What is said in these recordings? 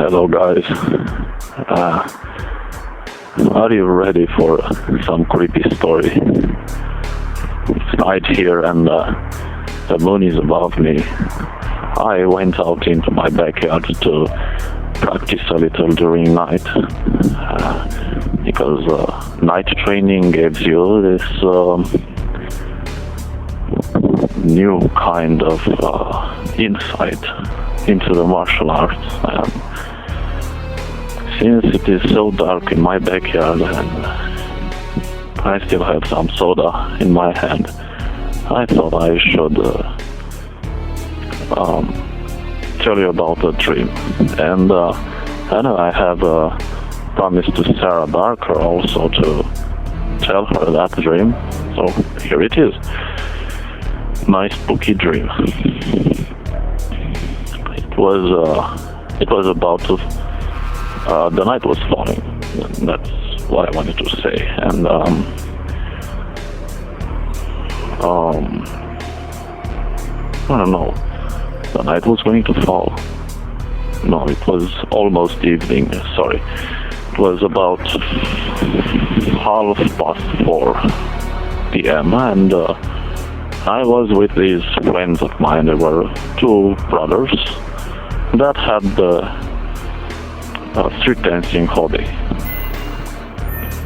Hello guys. Are you ready for some creepy story? It's night here and the moon is above me. I went out into my backyard to practice a little during night because night training gives you this new kind of insight into the martial arts. Since it is so dark in my backyard and I still have some soda in my hand, I thought I should tell you about a dream. And I have promised to Sarah Barker also to tell her that dream. So here it is. My spooky dream. It was about the night was falling. That's what I wanted to say. And I don't know. The night was going to fall. No, it was almost evening. Sorry. It was about 4:30 p.m. and I was with these friends of mine. There were two brothers that had the street dancing hobby.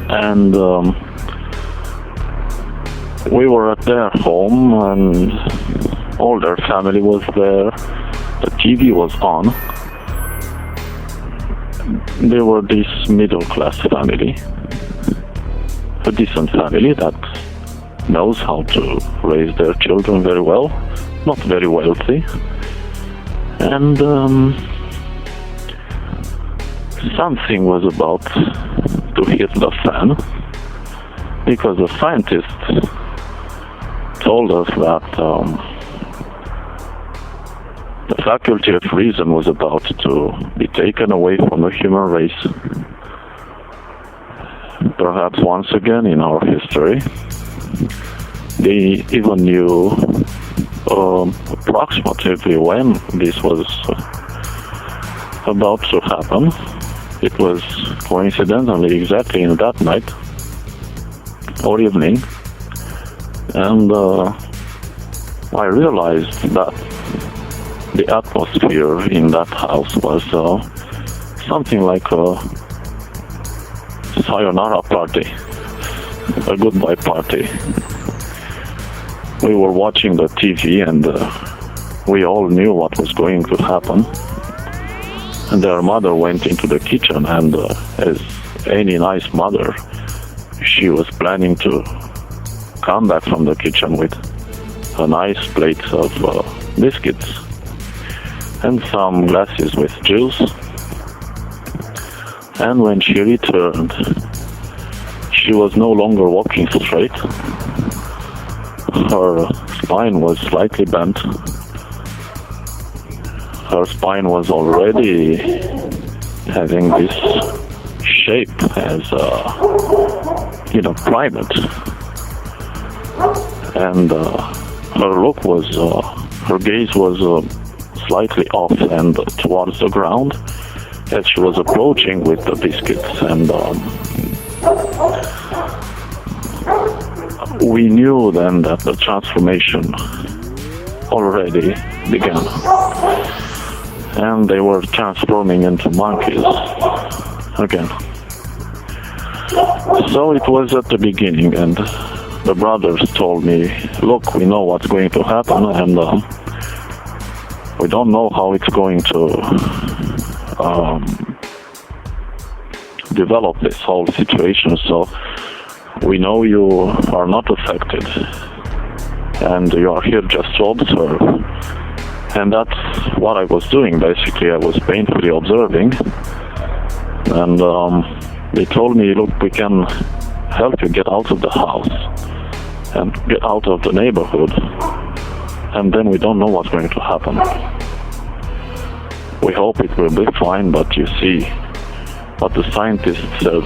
And we were at their home and all their family was there. The TV was on. They were this middle-class family, a decent family that knows how to raise their children very well, not very wealthy. And something was about to hit the fan, because the scientists told us that the faculty of reason was about to be taken away from the human race. Perhaps once again in our history. They even knew approximately when this was about to happen. It was coincidentally exactly in that night or evening, and I realized that the atmosphere in that house was something like a sayonara party, a goodbye party. We were watching the TV and we all knew what was going to happen. And their mother went into the kitchen and as any nice mother, she was planning to come back from the kitchen with a nice plate of biscuits and some glasses with juice. And when she returned, she was no longer walking straight. Her spine was slightly bent. Her spine was already having this shape as a primate. And her gaze was slightly off and towards the ground as she was approaching with the biscuits. And we knew then that the transformation already began. And they were transforming into monkeys again. So it was at the beginning, and the brothers told me, look, we know what's going to happen, and we don't know how it's going to develop this whole situation, so we know you are not affected, and you are here just to observe. And that's what I was doing, basically. I was painfully observing, and they told me, look, we can help you get out of the house and get out of the neighborhood, and then we don't know what's going to happen. We hope it will be fine, but you see, what the scientist says,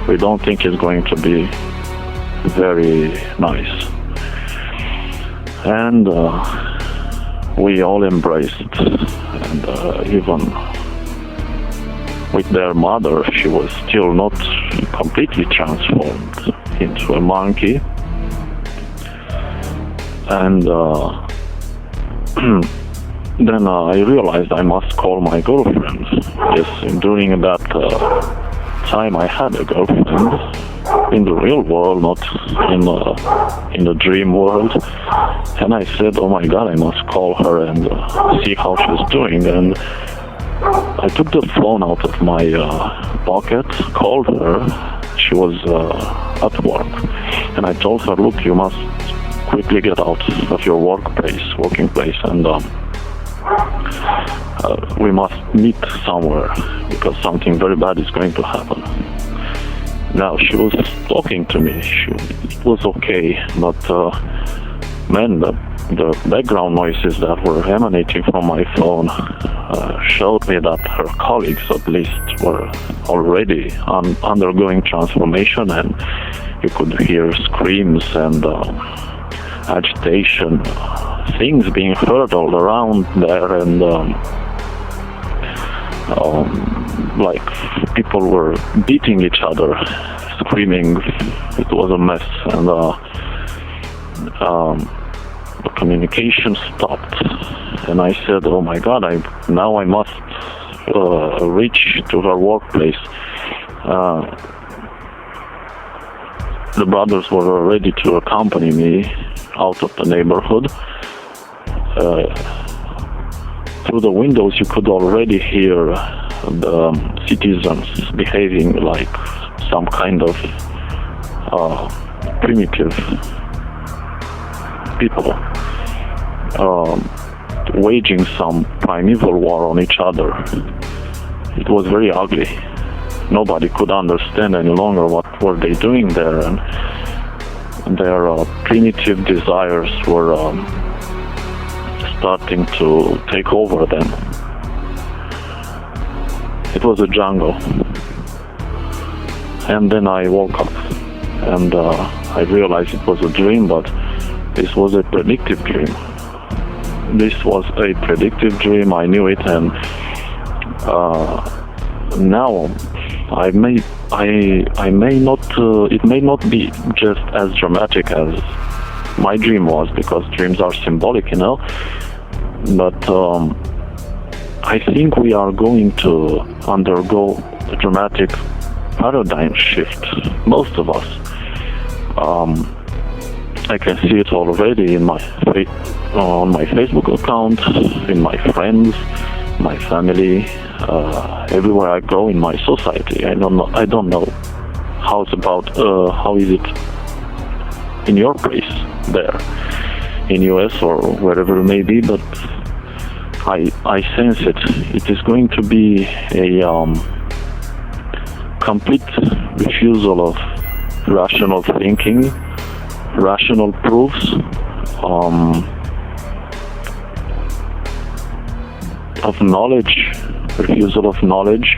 we don't think it's going to be very nice. And we all embraced, and even with their mother. She was still not completely transformed into a monkey. And then I realized I must call my girlfriend. Yes, during that time I had a girlfriend in the real world, not in the dream world. And I said, oh my God, I must call her and see how she's doing. And I took the phone out of my pocket, called her. She was at work. And I told her, look, you must quickly get out of your working place, and we must meet somewhere because something very bad is going to happen. Now, she was talking to me. It was okay, but man, the background noises that were emanating from my phone showed me that her colleagues, at least, were already undergoing transformation, and you could hear screams and agitation, things being heard all around there, and like people were beating each other, screaming. It was a mess, and the communication stopped. And I said, oh my God, now I must reach to her workplace. The brothers were ready to accompany me out of the neighborhood. Through the windows you could already hear the citizens behaving like some kind of primitive people, waging some primeval war on each other. It was very ugly. Nobody could understand any longer what were they doing there, and their primitive desires were starting to take over them. It was a jungle. And then I woke up, and I realized it was a dream, but this was a predictive dream. This was a predictive dream, I knew it, and now it may not be just as dramatic as my dream was, because dreams are symbolic, but I think we are going to undergo a dramatic paradigm shift, most of us. I can see it already in on my Facebook account, in my friends, my family, everywhere I go in my society. I don't know how is it in your place there, in US or wherever it may be, but I sense it. It is going to be a complete refusal of rational thinking, rational proofs, of knowledge, refusal of knowledge,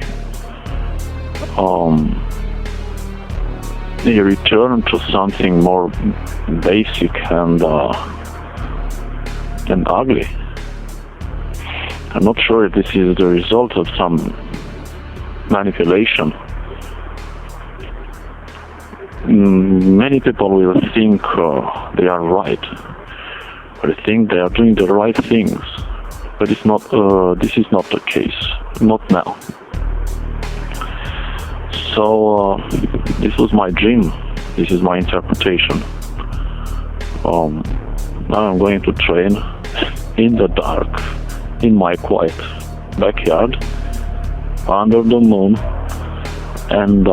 a return to something more basic and ugly. I'm not sure if this is the result of some manipulation. Many people will think they are right, or they think they are doing the right things, but it's not. This is not the case. Not now. So this was my dream. This is my interpretation. Now I'm going to train in the dark, in my quiet backyard, under the moon, and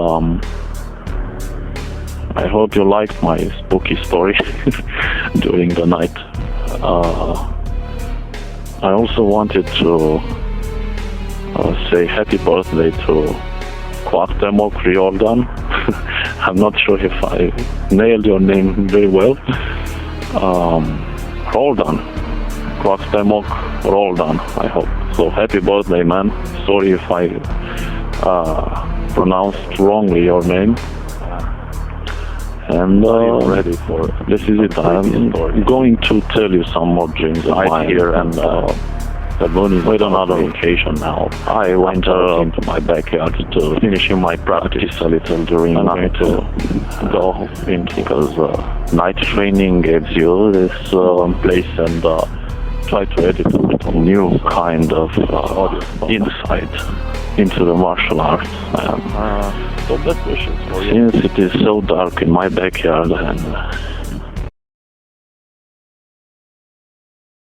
I hope you liked my spooky story during the night. I also wanted to say happy birthday to Quacktemok Riordan. I'm not sure if I nailed your name very well. Roldan. Quacktemok Roldan, I hope. So happy birthday, man. Sorry if I pronounced wrongly your name. And ready for this is it. I'm going to tell you some more dreams of mine here, and The moon is with another location now. I went into my backyard to finishing my practice a little during the night to go into because night training gives you this place and try to edit a little new kind of insight into the martial arts. So best wishes for you. Since it is so dark in my backyard and